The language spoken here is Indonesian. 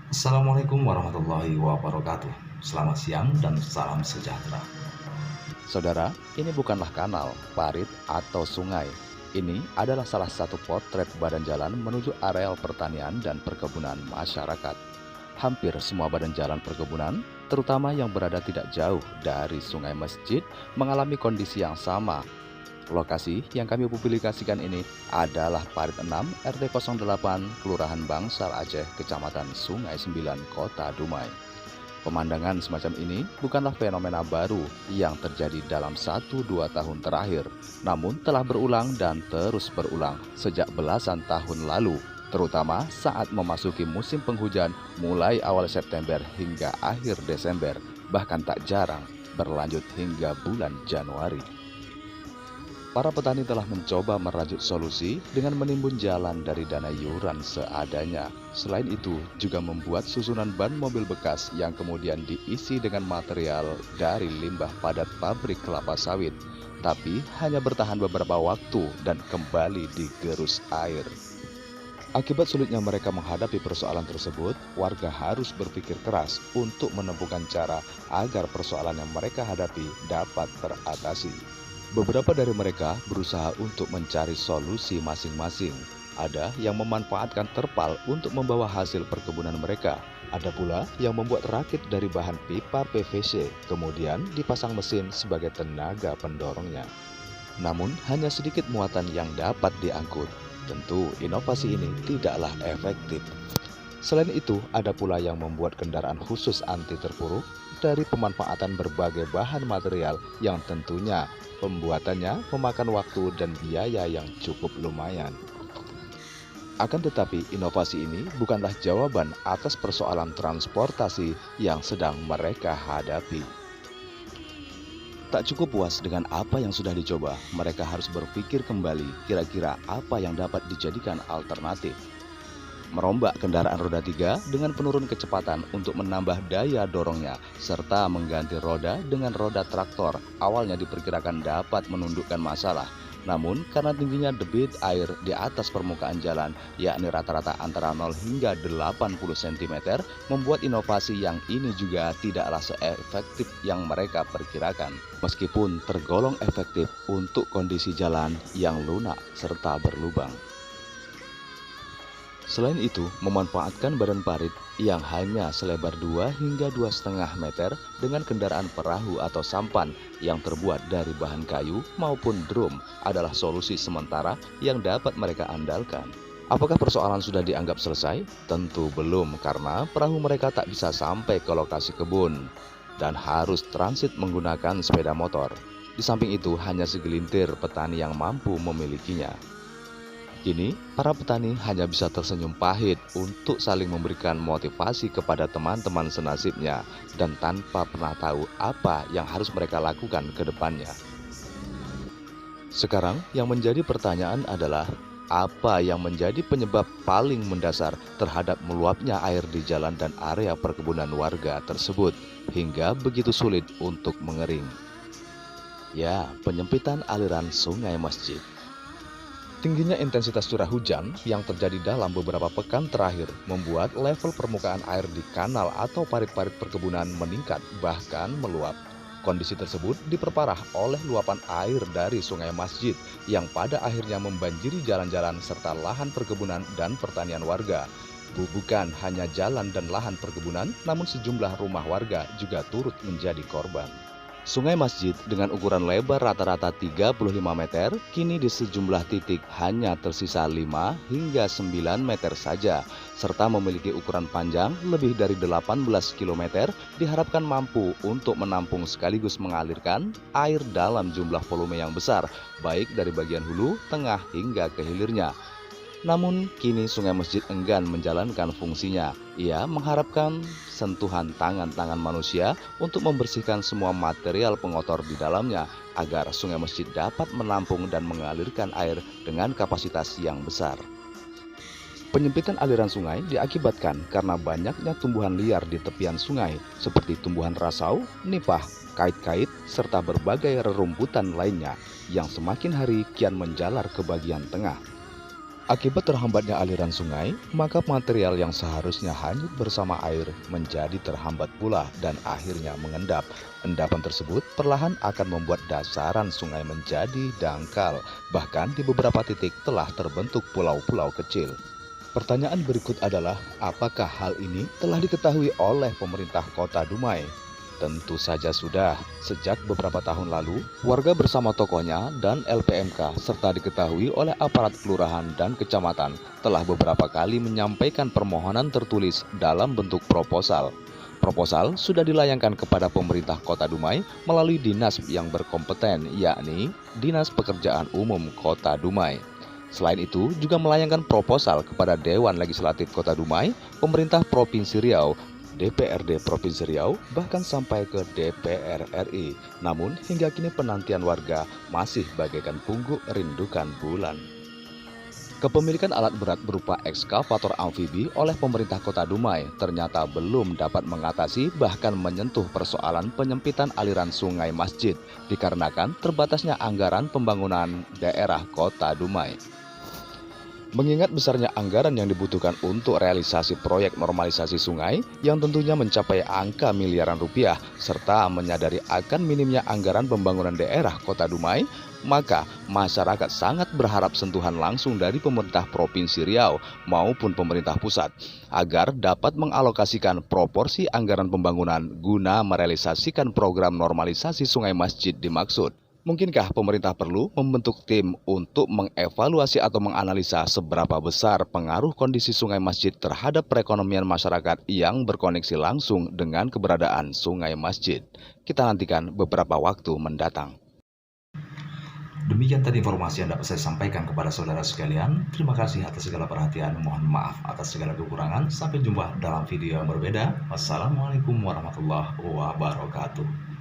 Assalamualaikum warahmatullahi wabarakatuh. Selamat siang dan salam sejahtera. Saudara, ini bukanlah kanal, parit, atau sungai. Ini adalah salah satu potret badan jalan menuju areal pertanian dan perkebunan masyarakat. Hampir semua badan jalan perkebunan, terutama yang berada tidak jauh dari sungai masjid, mengalami kondisi yang sama. Lokasi yang kami publikasikan ini adalah Parit 6 RT 08 Kelurahan Bangsal Aceh, Kecamatan Sungai 9, Kota Dumai. Pemandangan semacam ini bukanlah fenomena baru yang terjadi dalam 1-2 tahun terakhir, namun telah berulang dan terus berulang sejak belasan tahun lalu, terutama saat memasuki musim penghujan mulai awal September hingga akhir Desember, bahkan tak jarang berlanjut hingga bulan Januari. Para petani telah mencoba merajut solusi dengan menimbun jalan dari dana iuran seadanya. Selain itu, juga membuat susunan ban mobil bekas yang kemudian diisi dengan material dari limbah padat pabrik kelapa sawit, tapi hanya bertahan beberapa waktu dan kembali digerus air. Akibat sulitnya mereka menghadapi persoalan tersebut, warga harus berpikir keras untuk menemukan cara agar persoalan yang mereka hadapi dapat teratasi. Beberapa dari mereka berusaha untuk mencari solusi masing-masing. Ada yang memanfaatkan terpal untuk membawa hasil perkebunan mereka. Ada pula yang membuat rakit dari bahan pipa PVC, kemudian dipasang mesin sebagai tenaga pendorongnya. Namun, hanya sedikit muatan yang dapat diangkut. Tentu, inovasi ini tidaklah efektif. Selain itu, ada pula yang membuat kendaraan khusus anti terpuruk dari pemanfaatan berbagai bahan material yang tentunya pembuatannya memakan waktu dan biaya yang cukup lumayan. Akan tetapi, inovasi ini bukanlah jawaban atas persoalan transportasi yang sedang mereka hadapi. Tak cukup puas dengan apa yang sudah dicoba, mereka harus berpikir kembali kira-kira apa yang dapat dijadikan alternatif. Merombak kendaraan roda 3 dengan penurun kecepatan untuk menambah daya dorongnya, serta mengganti roda dengan roda traktor awalnya diperkirakan dapat menundukkan masalah. Namun, karena tingginya debit air di atas permukaan jalan, yakni rata-rata antara 0 hingga 80 cm, membuat inovasi yang ini juga tidaklah seefektif yang mereka perkirakan. Meskipun tergolong efektif untuk kondisi jalan yang lunak serta berlubang. Selain itu, memanfaatkan badan parit yang hanya selebar 2 hingga 2,5 meter dengan kendaraan perahu atau sampan yang terbuat dari bahan kayu maupun drum adalah solusi sementara yang dapat mereka andalkan. Apakah persoalan sudah dianggap selesai? Tentu belum, karena perahu mereka tak bisa sampai ke lokasi kebun dan harus transit menggunakan sepeda motor. Di samping itu, hanya segelintir petani yang mampu memilikinya. Kini, para petani hanya bisa tersenyum pahit untuk saling memberikan motivasi kepada teman-teman senasibnya dan tanpa pernah tahu apa yang harus mereka lakukan ke depannya. Sekarang, yang menjadi pertanyaan adalah, apa yang menjadi penyebab paling mendasar terhadap meluapnya air di jalan dan area perkebunan warga tersebut hingga begitu sulit untuk mengering? Ya, penyempitan aliran sungai masjid. Tingginya intensitas curah hujan yang terjadi dalam beberapa pekan terakhir membuat level permukaan air di kanal atau parit-parit perkebunan meningkat, bahkan meluap. Kondisi tersebut diperparah oleh luapan air dari sungai masjid yang pada akhirnya membanjiri jalan-jalan serta lahan perkebunan dan pertanian warga. Bukan hanya jalan dan lahan perkebunan, namun sejumlah rumah warga juga turut menjadi korban. Sungai masjid dengan ukuran lebar rata-rata 35 meter, kini di sejumlah titik hanya tersisa 5 hingga 9 meter saja, serta memiliki ukuran panjang lebih dari 18 km, diharapkan mampu untuk menampung sekaligus mengalirkan air dalam jumlah volume yang besar, baik dari bagian hulu, tengah, hingga ke hilirnya. Namun, kini sungai masjid enggan menjalankan fungsinya. Ia mengharapkan sentuhan tangan-tangan manusia untuk membersihkan semua material pengotor di dalamnya agar sungai masjid dapat menampung dan mengalirkan air dengan kapasitas yang besar. Penyempitan aliran sungai diakibatkan karena banyaknya tumbuhan liar di tepian sungai seperti tumbuhan rasau, nipah, kait-kait, serta berbagai rerumputan lainnya yang semakin hari kian menjalar ke bagian tengah. Akibat terhambatnya aliran sungai, maka material yang seharusnya hanyut bersama air menjadi terhambat pula dan akhirnya mengendap. Endapan tersebut perlahan akan membuat dasaran sungai menjadi dangkal, bahkan di beberapa titik telah terbentuk pulau-pulau kecil. Pertanyaan berikut adalah, apakah hal ini telah diketahui oleh pemerintah Kota Dumai? Tentu saja sudah. Sejak beberapa tahun lalu, warga bersama tokohnya dan LPMK serta diketahui oleh aparat kelurahan dan kecamatan telah beberapa kali menyampaikan permohonan tertulis dalam bentuk proposal. Proposal sudah dilayangkan kepada pemerintah Kota Dumai melalui dinas yang berkompeten, yakni Dinas Pekerjaan Umum Kota Dumai. Selain itu, juga melayangkan proposal kepada Dewan Legislatif Kota Dumai, pemerintah Provinsi Riau, DPRD Provinsi Riau, bahkan sampai ke DPR RI. Namun, hingga kini penantian warga masih bagaikan pungguk rindukan bulan. Kepemilikan alat berat berupa ekskavator amfibi oleh pemerintah Kota Dumai ternyata belum dapat mengatasi bahkan menyentuh persoalan penyempitan aliran sungai masjid dikarenakan terbatasnya anggaran pembangunan daerah Kota Dumai. Mengingat besarnya anggaran yang dibutuhkan untuk realisasi proyek normalisasi sungai yang tentunya mencapai angka miliaran rupiah, serta menyadari akan minimnya anggaran pembangunan daerah Kota Dumai, maka masyarakat sangat berharap sentuhan langsung dari pemerintah Provinsi Riau maupun pemerintah pusat agar dapat mengalokasikan proporsi anggaran pembangunan guna merealisasikan program normalisasi sungai masjid dimaksud. Mungkinkah pemerintah perlu membentuk tim untuk mengevaluasi atau menganalisa seberapa besar pengaruh kondisi sungai masjid terhadap perekonomian masyarakat yang berkoneksi langsung dengan keberadaan sungai masjid? Kita nantikan beberapa waktu mendatang. Demikian tadi informasi yang dapat saya sampaikan kepada saudara sekalian. Terima kasih atas segala perhatian. Mohon maaf atas segala kekurangan. Sampai jumpa dalam video yang berbeda. Wassalamualaikum warahmatullahi wabarakatuh.